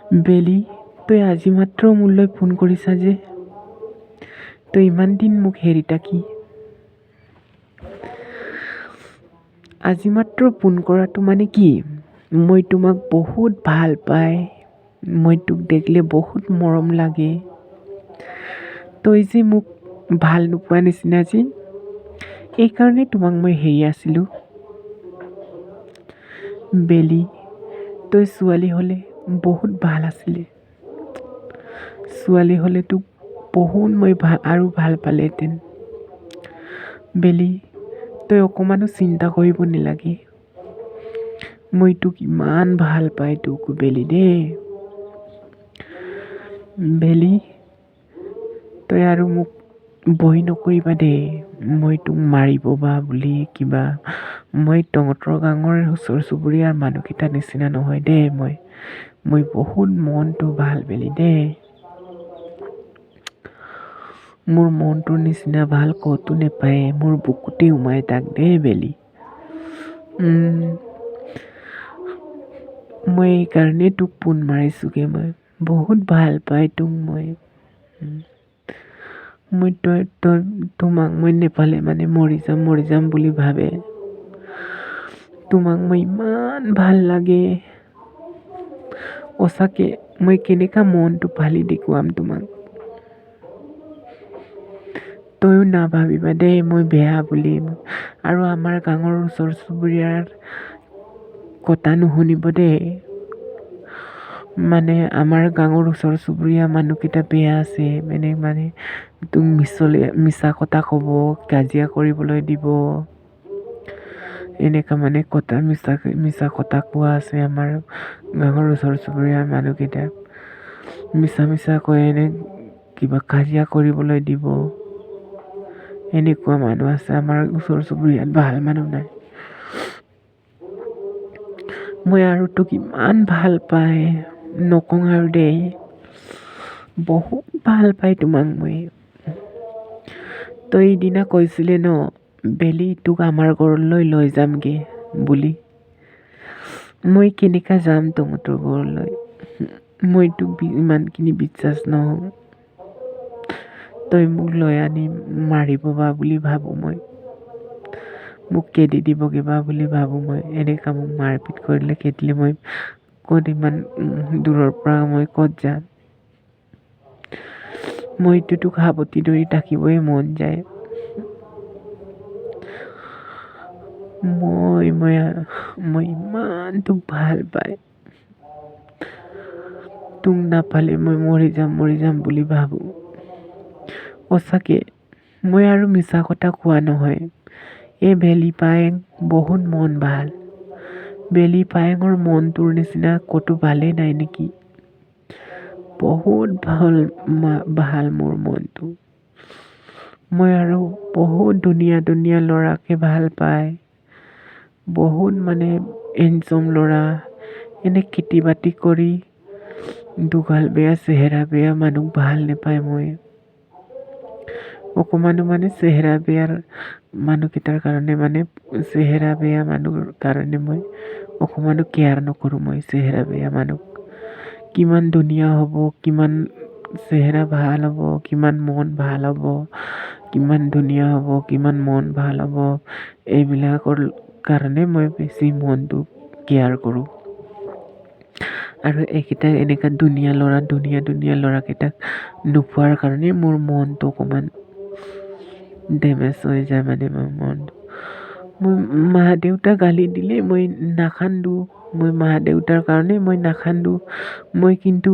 বেলি, তই আজি মাত্ৰ মোলৈ ফোন কৰিছা যে? তই ইমান দিন মোক হেৰি থাকি আজি মাত্ৰ ফোন কৰাটো মানে কি? মই তোমাক বহুত ভাল পাই, মই তোক দেখিলে বহুত মৰম লাগে। তই যে মোক ভাল নোপোৱা নিচিনা যে, এইকাৰণে তোমাক মই হেৰি আছিলোঁ। বেলি, তই ছোৱালী হ'লে বহুত ভাল আছিলে। ছোৱালী হ'লে তোক বহুত মই আৰু ভাল পালেহেঁতেন। বেলি, তই অকণমানো চিন্তা কৰিব নালাগে। মই তোক ইমান ভাল পাই তোক বেলি দেই। বেলি, তই আৰু মোক ভয় নকৰিবা দেই। মই তোক মাৰিব বা বুলি কিবা, মই তহঁতৰ গাঁৱৰ ওচৰ চুবুৰীয়াৰ মানুহকেইটা নিচিনা নহয় দেই। মই বহুত মনটো ভাল বেলি দেই। মোৰ মনটোৰ নিচিনা ভাল ক'তো নেপায়, মোৰ বুকুতে সোমাই তাক দেই বেলি। মই এইকাৰণে তোক ফোন মাৰিছোঁগৈ। মই বহুত ভাল পাই তোক মই তোমাক মই নেপালে মানে মৰি যাম বুলি ভাবে। তোমাক মই ইমান ভাল লাগে। সঁচাকে মই কেনেকা মনটো ফালি দেখুৱাম তোমাক। তইও নাভাবিবা দেই মই বেয়া বুলি। আৰু আমাৰ গাঁৱৰ ওচৰ চুবুৰীয়াৰ কথা নুশুনিব দেই। মানে আমাৰ গাঁৱৰ ওচৰ চুবুৰীয়া মানুহকেইটা বেয়া আছে। মানে তোক মিছা কথা ক'ব, কাজিয়া কৰিবলৈ দিব। এনেকা মানে মিছা কথা কোৱা আছে আমাৰ গাঁৱৰ ওচৰ চুবুৰীয়া মানুহকেইটা। মিছা কৈ কিবা কাজিয়া কৰিবলৈ দিব। এনেকুৱা মানুহ আছে আমাৰ ওচৰ চুবুৰীয়াত, ভাল মানুহ নাই। মই আৰু তোক ইমান ভাল পাই নকওঁ আৰু দেই। বহুত ভাল পাই তোমাক মই। তই সিদিনা কৈছিলে ন, বেলি তোক আমাৰ ঘৰলৈ লৈ যামগে বুলি। মই কেনেকা যাম তহঁতৰ ঘৰলৈ? মই তোক ইমানখিনি বিশ্বাস নহওঁ। তই মোক লৈ আনি মাৰিব বা বুলি ভাবোঁ মই। মোক খেদি দিব কিবা বুলি ভাবোঁ মই। এনেকা মোক মাৰপিট কৰিলে খেদিলে মই ক'ত ইমান দূৰৰ পৰা মই ক'ত যাম? মইতো তোক সাৱটি ধৰি থাকিবই মন যায়। মই ইমান তোক ভাল পাই। তোক নাপালে মই মৰি যাম বুলি ভাবোঁ। সঁচাকে মই আৰু মিছা কথা কোৱা নহয়। এই বেলি পায়েং বহুত মন ভাল। বেলি পায়েঙৰ মনটোৰ নিচিনা ক'তো ভালেই নাই নেকি? বহুত ভাল মোৰ মনটো। মই আৰু বহুত ধুনীয়া ল'ৰাকে ভাল পাই। বহুত মানে হেণ্ডচাম ল'ৰা, এনে খেতি বাতি কৰি দুগাল বেয়া চেহেৰা বেয়া মানুহ ভাল নাপায় মই। অকণমানো মানে চেহেৰা বেয়াৰ মানুহকেইটাৰ কাৰণে মানে চেহেৰা বেয়া মানুহৰ কাৰণে মই অকণমানো কেয়াৰ নকৰোঁ মই চেহেৰা বেয়া মানুহ। কিমান ধুনীয়া হ'ব, কিমান চেহেৰা ভাল হ'ব, কিমান মন ভাল হ'ব, কিমান ধুনীয়া হ'ব, কিমান মন ভাল হ'ব, এইবিলাকৰ কাৰণে মই বেছি মনটো কেয়াৰ কৰোঁ। আৰু এইকেইটা এনেকা ধুনীয়া ল'ৰাকেইটাক নোপোৱাৰ কাৰণে মোৰ মনটো অকণমান ডেমেজ হৈ যায় মানে মোৰ মনটো। মই মা দেউতা গালি দিলে মই নাকান্দো। মই মা দেউতাৰ কাৰণে মই নাকান্দো। মই কিন্তু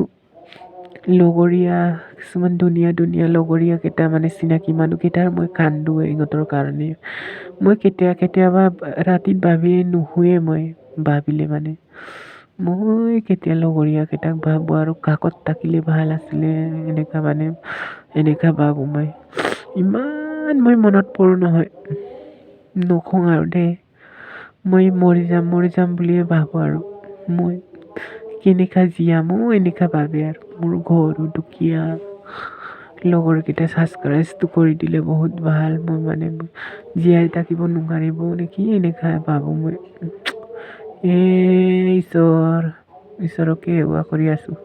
লগৰীয়া কিছুমান ধুনীয়া লগৰীয়াকেইটা মানে চিনাকি মানুহকেইটাৰ মই কান্দো ইহঁতৰ কাৰণে। মই কেতিয়াবা ৰাতিত ভাবিয়ে নুশুৱে মই ভাবিলে মানে। মই কেতিয়া লগৰীয়াকেইটাক ভাবোঁ আৰু কাষত থাকিলে ভাল আছিলে এনেকা ভাবোঁ মই। ইমান মই মনত পৰোঁ নহয়, নকওঁ আৰু দেই। মই মৰি যাম বুলিয়ে ভাবোঁ আৰু। মই কেনেকা জীয়ামো এনেকা ভাবে আৰু। মোৰ ঘৰো দুখীয়া। লগৰকেইটা ছাবস্ক্ৰাইবটো কৰি দিলে বহুত ভাল। মই মানে জীয়াই থাকিব নোৱাৰিব নেকি এনেকা ভাবোঁ মই। ঈশ্বৰকে সেৱা কৰি আছোঁ।